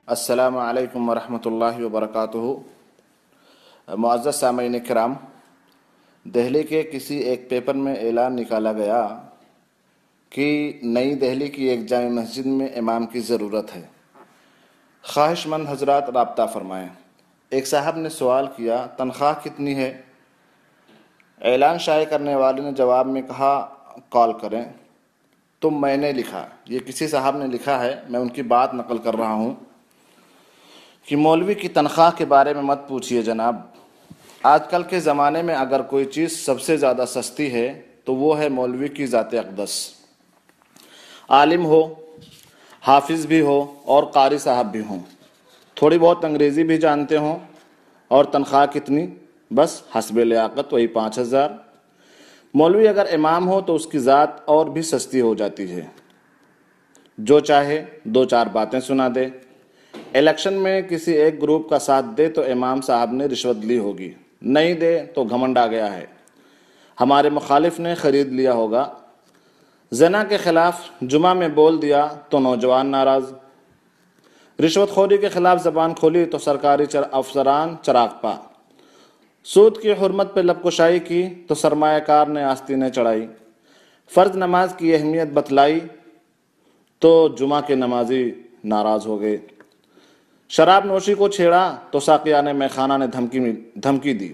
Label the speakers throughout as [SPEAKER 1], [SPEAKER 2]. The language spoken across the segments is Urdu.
[SPEAKER 1] السلام علیکم ورحمۃ اللہ وبرکاتہ۔ معزز سامعین کرام، دہلی کے کسی ایک پیپر میں اعلان نکالا گیا کہ نئی دہلی کی ایک جامع مسجد میں امام کی ضرورت ہے، خواہش مند حضرات رابطہ فرمائیں۔ ایک صاحب نے سوال کیا، تنخواہ کتنی ہے؟ اعلان شائع کرنے والے نے جواب میں کہا، کال کریں۔ تو میں نے لکھا، یہ کسی صاحب نے لکھا ہے، میں ان کی بات نقل کر رہا ہوں کہ مولوی کی تنخواہ کے بارے میں مت پوچھئے جناب۔ آج کل کے زمانے میں اگر کوئی چیز سب سے زیادہ سستی ہے تو وہ ہے مولوی کی ذات اقدس۔ عالم ہو، حافظ بھی ہو اور قاری صاحب بھی ہوں، تھوڑی بہت انگریزی بھی جانتے ہوں، اور تنخواہ کتنی؟ بس حسب لیاقت وہی 5,000۔ مولوی اگر امام ہو تو اس کی ذات اور بھی سستی ہو جاتی ہے، جو چاہے دو چار باتیں سنا دے۔ الیکشن میں کسی ایک گروپ کا ساتھ دے تو امام صاحب نے رشوت لی ہوگی، نہیں دے تو گھمنڈ آ گیا ہے، ہمارے مخالف نے خرید لیا ہوگا۔ زنا کے خلاف جمعہ میں بول دیا تو نوجوان ناراض، رشوت خوری کے خلاف زبان کھولی تو سرکاری افسران چراغ پا، سود کی حرمت پہ لب کشائی کی تو سرمایہ کار نے آستینیں چڑھائی، فرض نماز کی اہمیت بتلائی تو جمعہ کے نمازی ناراض ہو گئے، شراب نوشی کو چھیڑا تو ساقیان میخانہ نے دھمکی دی،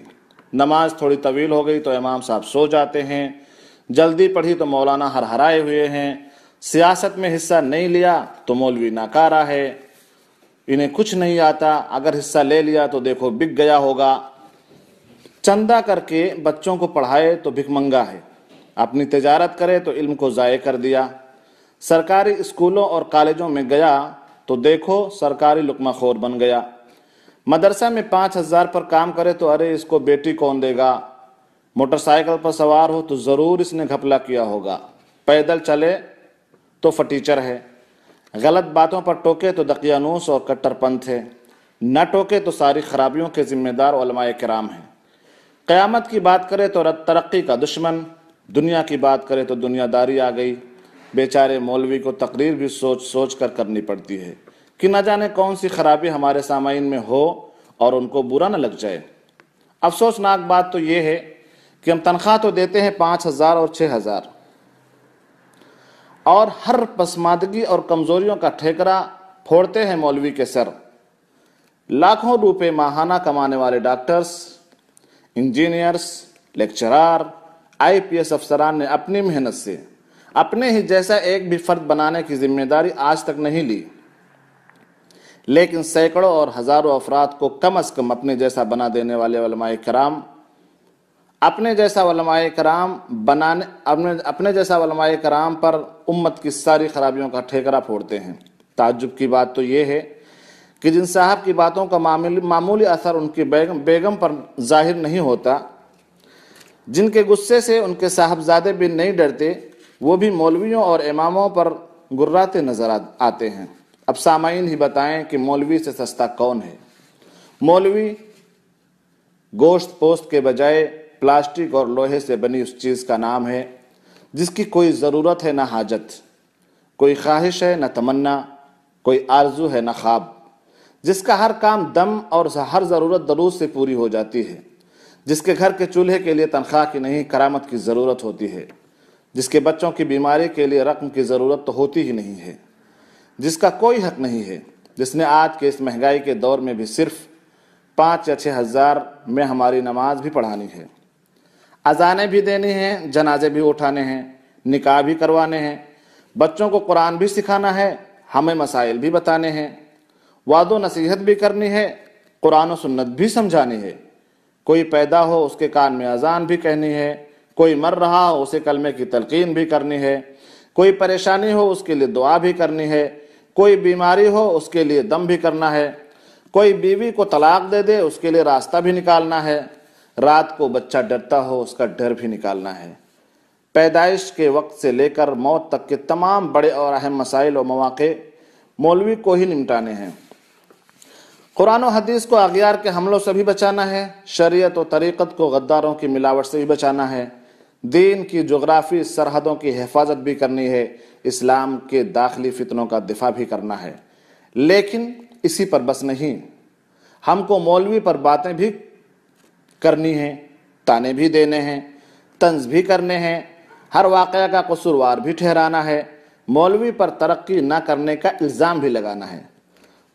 [SPEAKER 1] نماز تھوڑی طویل ہو گئی تو امام صاحب سو جاتے ہیں، جلدی پڑھی تو مولانا ہرہرائے ہوئے ہیں، سیاست میں حصہ نہیں لیا تو مولوی ناکارہ ہے، انہیں کچھ نہیں آتا، اگر حصہ لے لیا تو دیکھو بک گیا ہوگا، چندہ کر کے بچوں کو پڑھائے تو بھک منگا ہے، اپنی تجارت کرے تو علم کو ضائع کر دیا، سرکاری اسکولوں اور کالجوں میں گیا تو دیکھو سرکاری لقمہ خور بن گیا، مدرسہ میں 5,000 پر کام کرے تو ارے اس کو بیٹی کون دے گا، موٹر سائیکل پر سوار ہو تو ضرور اس نے گھپلا کیا ہوگا، پیدل چلے تو فٹیچر ہے، غلط باتوں پر ٹوکے تو دقیانوس اور کٹر پنتھ ہے، نہ ٹوکے تو ساری خرابیوں کے ذمہ دار علماء کرام ہیں، قیامت کی بات کرے تو ترقی کا دشمن، دنیا کی بات کرے تو دنیا داری آ گئی۔ بیچارے مولوی کو تقریر بھی سوچ سوچ کر کرنی پڑتی ہے کہ نہ جانے کون سی خرابی ہمارے سامعین میں ہو اور ان کو برا نہ لگ جائے۔ افسوسناک بات تو یہ ہے کہ ہم تنخواہ تو دیتے ہیں 5,000 اور 6,000، اور ہر پسماندگی اور کمزوریوں کا ٹھیکرا پھوڑتے ہیں مولوی کے سر۔ لاکھوں روپے ماہانہ کمانے والے ڈاکٹرز، انجینئرز، لیکچرار، IPS افسران نے اپنی محنت سے اپنے ہی جیسا ایک بھی فرد بنانے کی ذمہ داری آج تک نہیں لی، لیکن سینکڑوں اور ہزاروں افراد کو کم از کم اپنے جیسا بنا دینے والے علماء کرام، اپنے جیسا علماء کرام پر امت کی ساری خرابیوں کا ٹھیکرا پھوڑتے ہیں۔ تعجب کی بات تو یہ ہے کہ جن صاحب کی باتوں کا معمولی اثر ان کی بیگم پر ظاہر نہیں ہوتا، جن کے غصے سے ان کے صاحبزادے بھی نہیں ڈرتے، وہ بھی مولویوں اور اماموں پر گراتے نظر آتے ہیں۔ اب سامعین ہی بتائیں کہ مولوی سے سستا کون ہے؟ مولوی گوشت پوست کے بجائے پلاسٹک اور لوہے سے بنی اس چیز کا نام ہے جس کی کوئی ضرورت ہے نہ حاجت، کوئی خواہش ہے نہ تمنا، کوئی آرزو ہے نہ خواب، جس کا ہر کام دم اور ہر ضرورت درود سے پوری ہو جاتی ہے، جس کے گھر کے چولہے کے لیے تنخواہ کی نہیں کرامت کی ضرورت ہوتی ہے، جس کے بچوں کی بیماری کے لیے رقم کی ضرورت تو ہوتی ہی نہیں ہے، جس کا کوئی حق نہیں ہے، جس نے آج کے اس مہنگائی کے دور میں بھی صرف 5 یا 6,000 میں ہماری نماز بھی پڑھانی ہے، اذانیں بھی دینی ہیں، جنازے بھی اٹھانے ہیں، نکاح بھی کروانے ہیں، بچوں کو قرآن بھی سکھانا ہے، ہمیں مسائل بھی بتانے ہیں، وعظ و نصیحت بھی کرنی ہے، قرآن و سنت بھی سمجھانی ہے، کوئی پیدا ہو اس کے کان میں اذان بھی کہنی ہے، کوئی مر رہا ہو اسے کلمے کی تلقین بھی کرنی ہے، کوئی پریشانی ہو اس کے لیے دعا بھی کرنی ہے، کوئی بیماری ہو اس کے لیے دم بھی کرنا ہے، کوئی بیوی کو طلاق دے دے اس کے لیے راستہ بھی نکالنا ہے، رات کو بچہ ڈرتا ہو اس کا ڈر بھی نکالنا ہے، پیدائش کے وقت سے لے کر موت تک کے تمام بڑے اور اہم مسائل و مواقع مولوی کو ہی نمٹانے ہیں۔ قرآن و حدیث کو اغیار کے حملوں سے بھی بچانا ہے، شریعت و طریقت کو غداروں کی ملاوٹ سے بھی بچانا ہے، دین کی جغرافی سرحدوں کی حفاظت بھی کرنی ہے، اسلام کے داخلی فتنوں کا دفاع بھی کرنا ہے، لیکن اسی پر بس نہیں، ہم کو مولوی پر باتیں بھی کرنی ہیں، تانے بھی دینے ہیں، طنز بھی کرنے ہیں، ہر واقعہ کا قصوروار بھی ٹھہرانا ہے، مولوی پر ترقی نہ کرنے کا الزام بھی لگانا ہے۔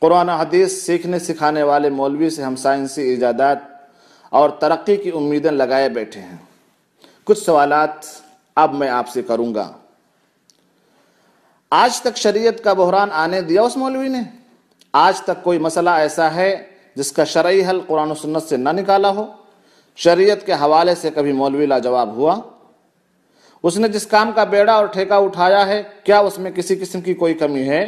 [SPEAKER 1] قرآن و حدیث سیکھنے سکھانے والے مولوی سے ہم سائنسی ایجادات اور ترقی کی امیدیں لگائے بیٹھے ہیں۔ کچھ سوالات اب میں آپ سے کروں گا۔ آج تک شریعت کا بحران آنے دیا اس مولوی نے؟ آج تک کوئی مسئلہ ایسا ہے جس کا شرعی حل قرآن و سنت سے نہ نکالا ہو؟ شریعت کے حوالے سے کبھی مولوی لاجواب ہوا؟ اس نے جس کام کا بیڑا اور ٹھیکہ اٹھایا ہے، کیا اس میں کسی قسم کی کوئی کمی ہے؟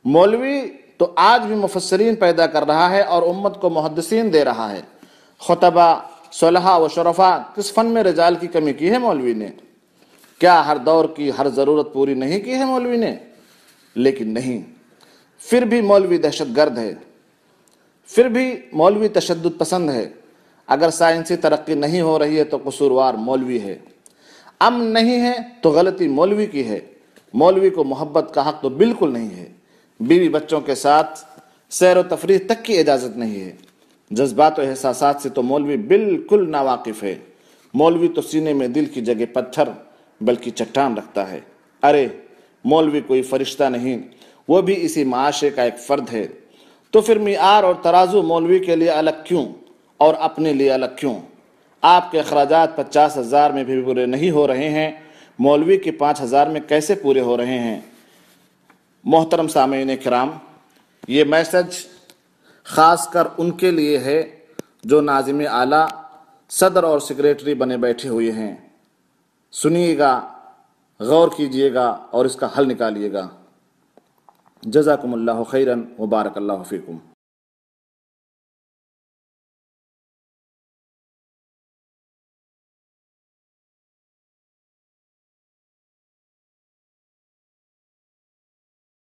[SPEAKER 1] مولوی تو آج بھی مفسرین پیدا کر رہا ہے اور امت کو محدثین دے رہا ہے۔ خطبہ، صلحاء و شرفاء، کس فن میں رجال کی کمی کی ہے مولوی نے؟ کیا ہر دور کی ہر ضرورت پوری نہیں کی ہے مولوی نے؟ لیکن نہیں، پھر بھی مولوی دہشت گرد ہے، پھر بھی مولوی تشدد پسند ہے۔ اگر سائنسی ترقی نہیں ہو رہی ہے تو قصوروار مولوی ہے، امن نہیں ہے تو غلطی مولوی کی ہے۔ مولوی کو محبت کا حق تو بالکل نہیں ہے، بیوی بچوں کے ساتھ سیر و تفریح تک کی اجازت نہیں ہے، جذبات و احساسات سے تو مولوی بالکل ناواقف ہے۔ مولوی تو سینے میں دل کی جگہ پتھر بلکہ چٹان رکھتا ہے۔ ارے مولوی کوئی فرشتہ نہیں، وہ بھی اسی معاشرے کا ایک فرد ہے، تو پھر معیار اور ترازو مولوی کے لیے الگ کیوں اور اپنے لیے الگ کیوں؟ آپ کے اخراجات 50,000 میں بھی پورے نہیں ہو رہے ہیں، مولوی کے 5,000 میں کیسے پورے ہو رہے ہیں؟ محترم سامعین کرام، یہ میسج خاص کر ان کے لیے ہے جو ناظم اعلیٰ، صدر اور سیکریٹری بنے بیٹھے ہوئے ہیں۔ سنیے گا، غور کیجئے گا اور اس کا حل نکالیے گا۔ جزاکم اللہ خیراً و بارک اللہ فیکم۔